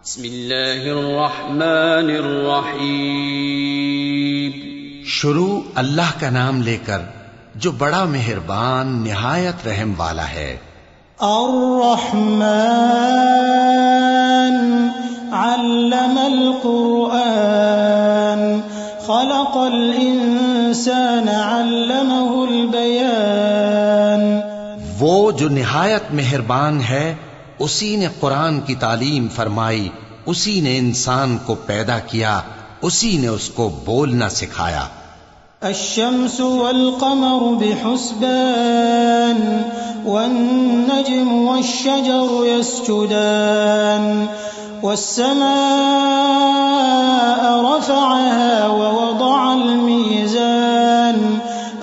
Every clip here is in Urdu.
بسم اللہ الرحمن الرحیم. شروع اللہ کا نام لے کر جو بڑا مہربان نہایت رحم والا ہے. الرحمن علم القرآن خلق الانسان علمه البیان. وہ جو نہایت مہربان ہے اسی نے قرآن کی تعلیم فرمائی، اسی نے انسان کو پیدا کیا، اسی نے اس کو بولنا سکھایا. الشمس والقمر بحسبان والنجم والشجر يسجدان والسماء رفعها ووضع الميزان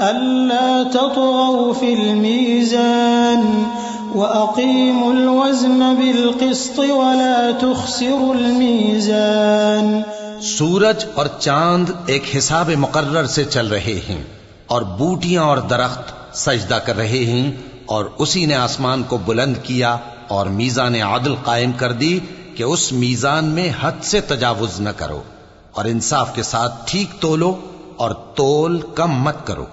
ألا تطغوا في الميزان وأقيموا الوزن بالقسط ولا تخسروا الميزان. سورج اور چاند ایک حساب مقرر سے چل رہے ہیں اور بوٹیاں اور درخت سجدہ کر رہے ہیں، اور اسی نے آسمان کو بلند کیا اور میزان عدل قائم کر دی کہ اس میزان میں حد سے تجاوز نہ کرو، اور انصاف کے ساتھ ٹھیک تولو اور تول کم مت کرو.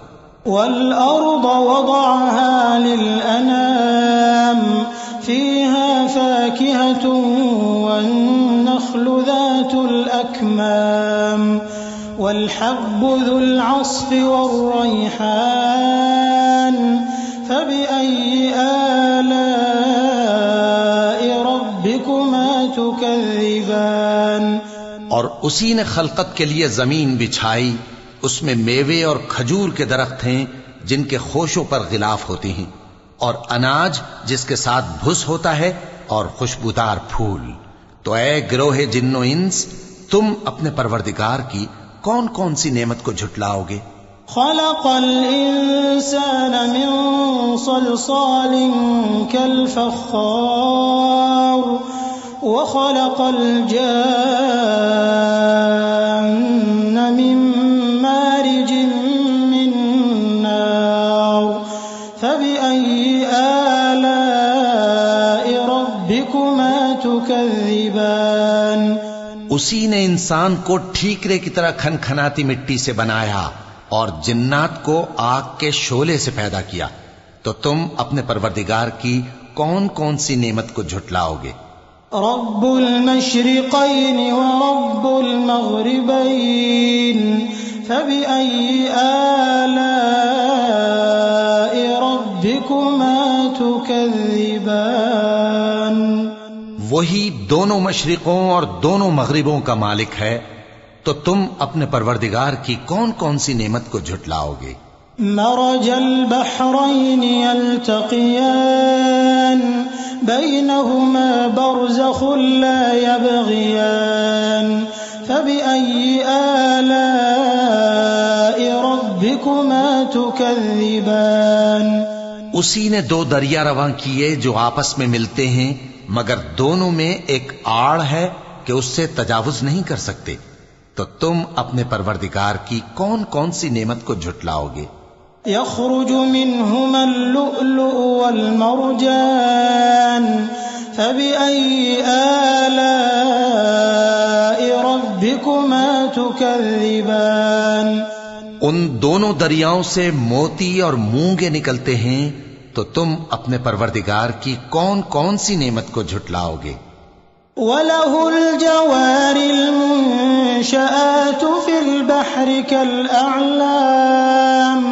والأرض وضعها للأنام فيها فاكهة والنخل ذات الأكمام والحب ذو العصف والريحان فبأي آلاء ربكما تكذبان. اور اسی نے خلقت کے لیے زمین بچھائی، اس میں میوے اور کھجور کے درخت ہیں جن کے خوشوں پر غلاف ہوتی ہیں، اور اناج جس کے ساتھ بھس ہوتا ہے، اور خوشبودار پھول. تو اے گروہ جن و انس، تم اپنے پروردگار کی کون کون سی نعمت کو جھٹلاؤ گے؟ خلق الانسان من صلصال كالفخار وخلق الجان من مارج من نار فبأي آلاء ربكما تكذبان. اسی نے انسان کو ٹھیکرے کی طرح کھنکھناتی مٹی سے بنایا اور جنات کو آگ کے شعلے سے پیدا کیا، تو تم اپنے پروردگار کی کون کون سی نعمت کو جھٹلاؤ گے؟ رب المشرقين ورب المغربين فبأي آلاء ربكما تكذبان. وہی دونوں مشرقوں اور دونوں مغربوں کا مالک ہے، تو تم اپنے پروردگار کی کون کون سی نعمت کو جھٹلاؤ گے؟ مرج البحرين يلتقيان بينهما برزخ لا يبغيان فبأي آلاء ربكما تكذبان. اسی نے دو دریا رواں کیے جو آپس میں ملتے ہیں، مگر دونوں میں ایک آڑ ہے کہ اس سے تجاوز نہیں کر سکتے. تو تم اپنے پروردگار کی کون کون سی نعمت کو جھٹلاؤ گے؟ يخرج منهما اللؤلؤ والمرجان فبأي آلاء ربكما تكذبان. ان دونوں دریاؤں سے موتی اور مونگے نکلتے ہیں، تو تم اپنے پروردگار کی کون کون سی نعمت کو جھٹلاؤ گے؟ وَلَهُ الْجَوَارِ الْمُنشَآتُ فِي الْبَحْرِ كَالْأَعْلَامِ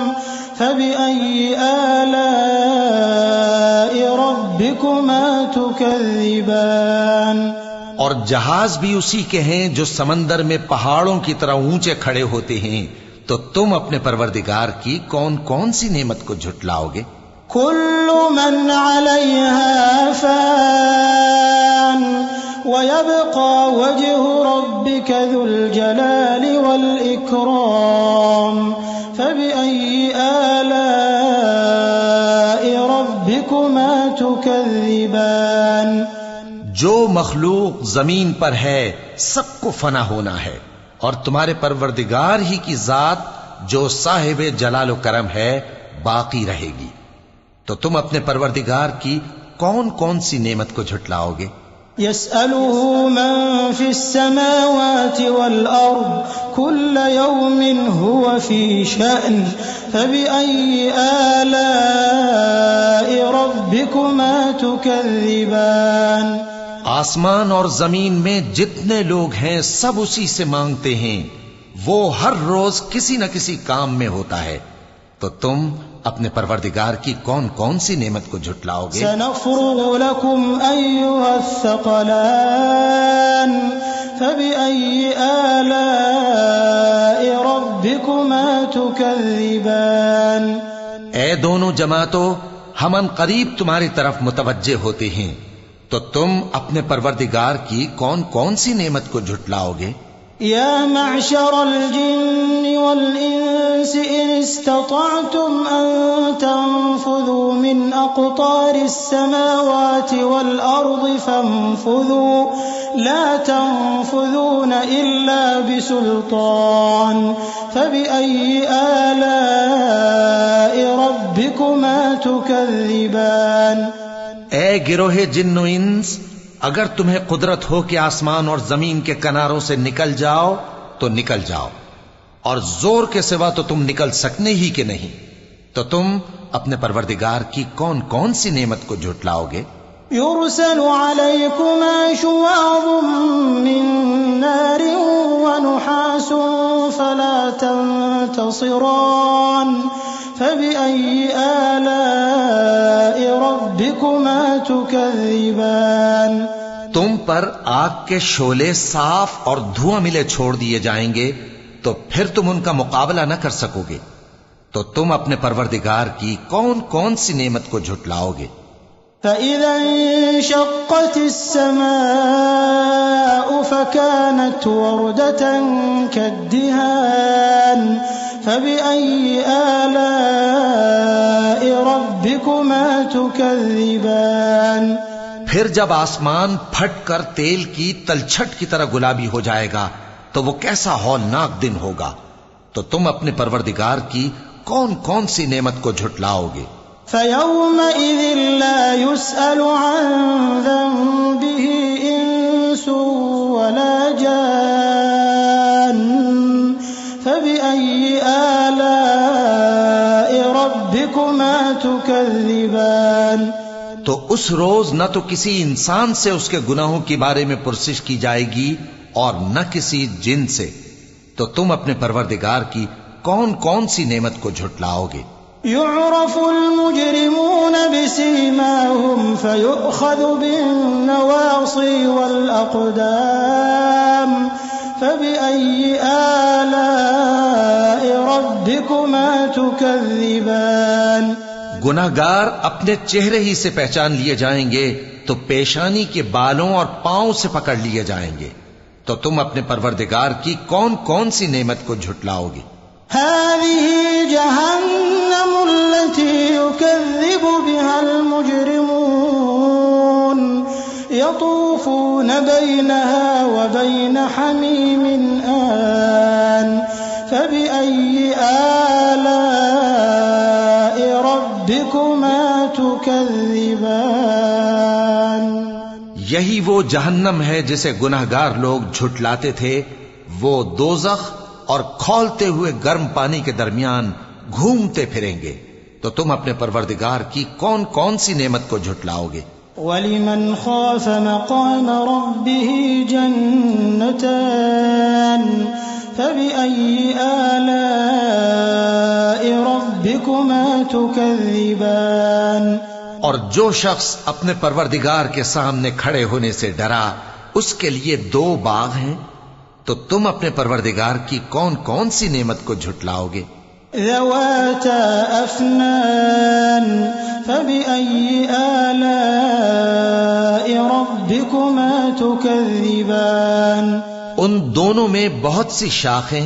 فَبِأَيِّ آلَاءِ رَبِّكُمَا تُكَذِّبَانِ. اور جہاز بھی اسی کے ہیں جو سمندر میں پہاڑوں کی طرح اونچے کھڑے ہوتے ہیں، تو تم اپنے پروردگار کی کون کون سی نعمت کو جھٹلاؤ گے؟ كل من عليها فان ويبقى وجه ربك ذو الجلال والإكرام فبأي آلاء ربكما تكذبان. جو مخلوق زمین پر ہے سب کو فنا ہونا ہے، اور تمہارے پروردگار ہی کی ذات جو صاحب جلال و کرم ہے باقی رہے گی. تو تم اپنے پروردگار کی کون کون سی نعمت کو جھٹلاؤ گے؟ يسأله من في السماوات والأرض كل يوم هو في شأن فبأي آلاء ربكما تكذبان آسمان اور زمین میں جتنے لوگ ہیں سب اسی سے مانگتے ہیں، وہ ہر روز کسی نہ کسی کام میں ہوتا ہے، تو تم اپنے پروردگار کی کون کون سی نعمت کو جھٹلاؤ گے؟ سنفرغ لكم أيها الثقلان فبأي آلاء ربكما تكذبان اے دونوں جماعتوں، ہم ان قریب تمہاری طرف متوجہ ہوتے ہیں، تو تم اپنے پروردگار کی کون کون سی نعمت کو جھٹلاؤ گے؟ يا معشر الجن والإنس إن استطعتم أن تنفذوا من أقطار السماوات والأرض فانفذوا لا تنفذون إلا بسلطان فبأي آلاء ربكما تكذبان اے گروہ جن و انس، اگر تمہیں قدرت ہو کہ آسمان اور زمین کے کناروں سے نکل جاؤ تو نکل جاؤ، اور زور کے سوا تو تم نکل سکنے ہی کہ نہیں، تو تم اپنے پروردگار کی کون کون سی نعمت کو جھٹلاؤ گے؟ يرسل عليكما شواظ من نار ونحاس فلا تنتصران فبأي آلاء ربكما تكذبان تم پر آگ کے شعلے صاف اور دھواں ملے چھوڑ دیے جائیں گے، تو پھر تم ان کا مقابلہ نہ کر سکو گے، تو تم اپنے پروردگار کی کون کون سی نعمت کو جھٹلاؤ گے؟ فإذا انشقت السماء فكانت وردة كالدهان فبأي آلاء ربكما تكذبان پھر جب آسمان پھٹ کر تیل کی تلچھٹ کی طرح گلابی ہو جائے گا تو وہ کیسا ہولناک دن ہوگا، تو تم اپنے پروردگار کی کون کون سی نعمت کو جھٹلاؤ گے؟ فيومئذ لا يسأل عن ذنبه إنس ولا جان فبأي آلاء ربكما تكذبان تو اس روز نہ تو کسی انسان سے اس کے گناہوں کے بارے میں پرسش کی جائے گی اور نہ کسی جن سے، تو تم اپنے پروردگار کی کون کون سی نعمت کو جھٹلاؤ گے؟ يعرف المجرمون بسيماهم فيؤخذ بالنواصي والأقدام فبأي آلاء ربكما تكذبان گناہگار اپنے چہرے ہی سے پہچان لیے جائیں گے تو پیشانی کے بالوں اور پاؤں سے پکڑ لیے جائیں گے، تو تم اپنے پروردگار کی کون کون سی نعمت کو جھٹلاؤ گے؟ هذه جهنم التي يكذب بها المجرمون يطوفون بينها وبين حميم آن فبأي آلاء ربكما تكذبان یہی وہ جہنم ہے جسے گناہگار لوگ جھٹلاتے تھے، وہ دوزخ اور کھولتے ہوئے گرم پانی کے درمیان گھومتے پھریں گے، تو تم اپنے پروردگار کی کون کون سی نعمت کو جھٹلاؤ گے؟ وَلِمَنْ خَافَ مَقَامَ رَبِّهِ جَنَّتَانِ فَبِأَيِّ آلَاءِ رَبِّكُمَا تُكَذِّبَانِ اور جو شخص اپنے پروردگار کے سامنے کھڑے ہونے سے ڈرا، اس کے لیے دو باغ ہیں، تو تم اپنے پروردگار کی کون کون سی نعمت کو جھٹلاؤ گے؟ ذواتا افنان فبأي آلاء ربكما تكذبان ان دونوں میں بہت سی شاخیں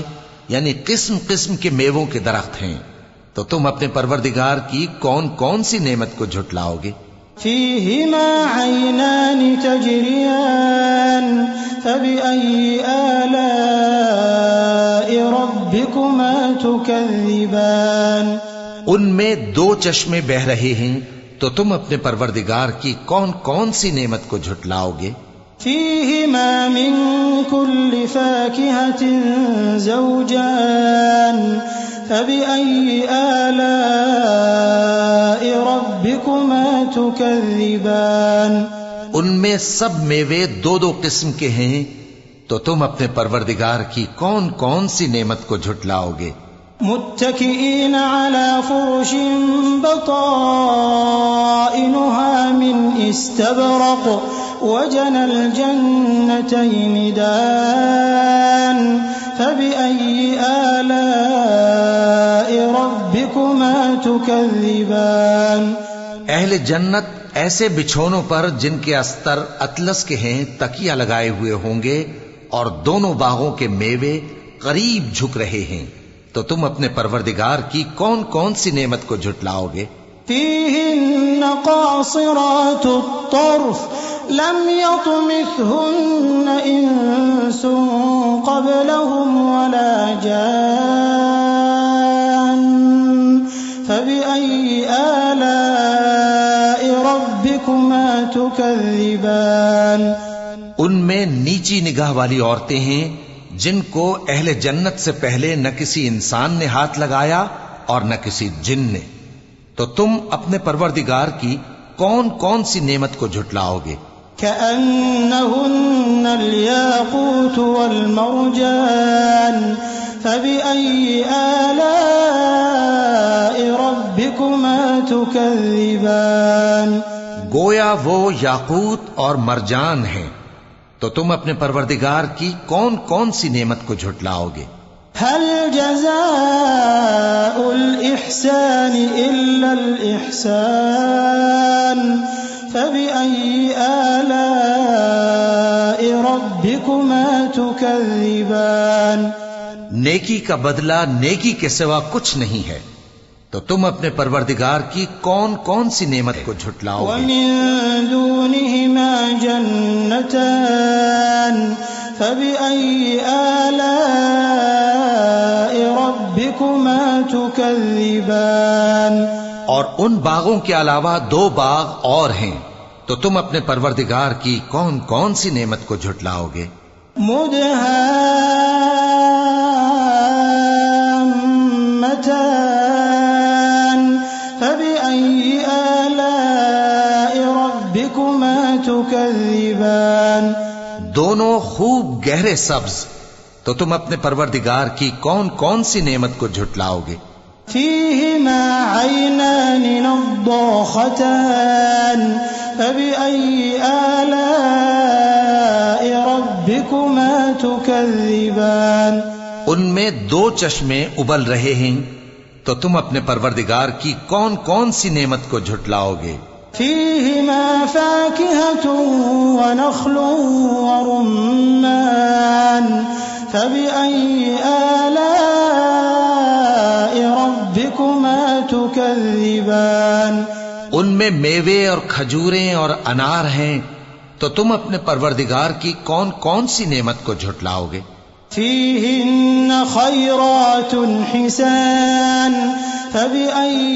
یعنی قسم قسم کے میووں کے درخت ہیں، تو تم اپنے پروردگار کی کون کون سی نعمت کو جھٹلاؤ گے؟ فيهما عينان تجريان فبأي آلاء ربكما تكذبان ان میں دو چشمے بہ رہے ہیں، تو تم اپنے پروردگار کی کون کون سی نعمت کو جھٹلاؤ گے؟ فيهما من كل فاكهة زوجان فبأي آلاء ربكما تكذبان ان میں سب میوے دو دو قسم کے ہیں، تو تم اپنے پروردگار کی کون کون سی نعمت کو جھٹلاؤ گے؟ متكئين على فرش بطائنها من استبرق وجنى الجنتين دان فبأي آلاء ربكما تكذبان اہل جنت ایسے بچھونوں پر جن کے استر اطلس کے ہیں تکیہ لگائے ہوئے ہوں گے، اور دونوں باغوں کے میوے قریب جھک رہے ہیں، تو تم اپنے پروردگار کی کون کون سی نعمت کو جھٹلاؤ گے؟ فيهن قاصرات الطرف لم يطمثهن إنس قبلهم ولا جان فبأي آلاء ربكما تكذبان ان میں نیچی نگاہ والی عورتیں ہیں جن کو اہل جنت سے پہلے نہ کسی انسان نے ہاتھ لگایا اور نہ کسی جن نے، تو تم اپنے پروردگار کی کون کون سی نعمت کو جھٹلاؤ گے؟ كأنهن الياقوت والمرجان فبأي آلاء ربكما تكذبان گویا وہ یاقوت اور مرجان ہیں، تو تم اپنے پروردگار کی کون کون سی نعمت کو جھٹلاؤ گے؟ هل جزاء الإحسان إلا الإحسان فبأي آلاء ربكما تكذبان نیکی کا بدلہ نیکی کے سوا کچھ نہیں ہے، تو تم اپنے پروردگار کی کون کون سی نعمت کو جھٹلاؤ گے؟ ومن دونهما جنتان فبأي آلاء ربكما تكذبان اور ان باغوں کے علاوہ دو باغ اور ہیں، تو تم اپنے پروردگار کی کون کون سی نعمت کو جھٹلاؤ گے؟ مدهامتان فبأي آلاء ربكما تكذبان دونوں خوب گہرے سبز، تو تم اپنے پروردگار کی کون کون سی نعمت کو جھٹلاؤ گے؟ فيهما عينان نضاختان فبأي آلاء ربكما تكذبان ان میں دو چشمے ابل رہے ہیں، تو تم اپنے پروردگار کی کون کون سی نعمت کو جھٹلاؤ گے؟ فيهما فاكهة ونخل ورمان فبأي آلاء ربكما تكذبان ان میں میوے اور کھجوریں اور انار ہیں، تو تم اپنے پروردگار کی کون کون سی نعمت کو جھٹلاؤ گے؟ فيهن خيرات حسان فبأي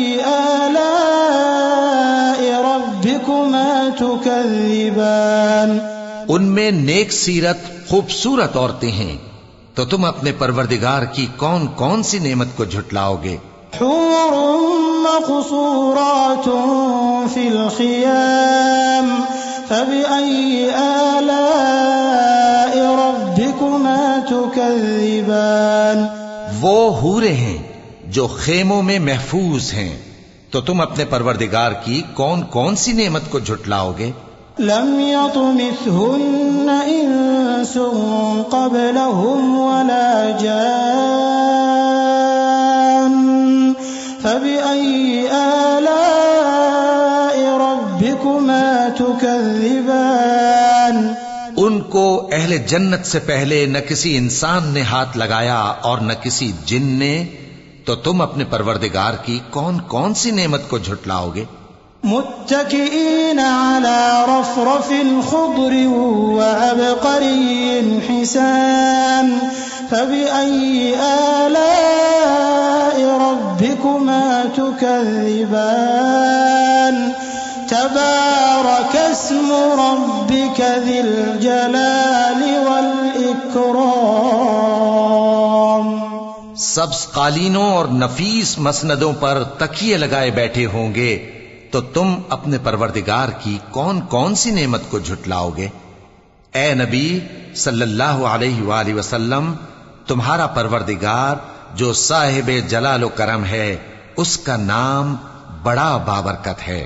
آلاء ربكما تكذبان ان میں نیک سیرت خوبصورت عورتیں ہیں، تو تم اپنے پروردگار کی کون کون سی نعمت کو جھٹلاؤ گے؟ حور مقصورات في الخيام فبأي آلاء ربكما تكذبان وہ حوریں ہیں جو خیموں میں محفوظ ہیں، تو تم اپنے پروردگار کی کون کون سی نعمت کو جھٹلاؤ گے؟ لم يطمثهن إنس قبلهم ولا جان فبأي آلاء ربكما تكذبان ان کو اہل جنت سے پہلے نہ کسی انسان نے ہاتھ لگایا اور نہ کسی جن نے، تو تم اپنے پروردگار کی کون کون سی نعمت کو جھٹلاؤ گے؟ متكئين على رفرف خضر وعبقري حسان فبأي آلاء ربكما تكذبان تبارك اسم ربك ذي الجلال والإكرام. سبز قالینوں اور نفیس مسندوں پر تکیے لگائے بیٹھے ہوں گے تو تم اپنے پروردگار کی کون کون سی نعمت کو جھٹلاؤ گے؟ اے نبی صلی اللہ علیہ وآلہ وسلم، تمہارا پروردگار جو صاحب جلال و کرم ہے، اس کا نام بڑا بابرکت ہے.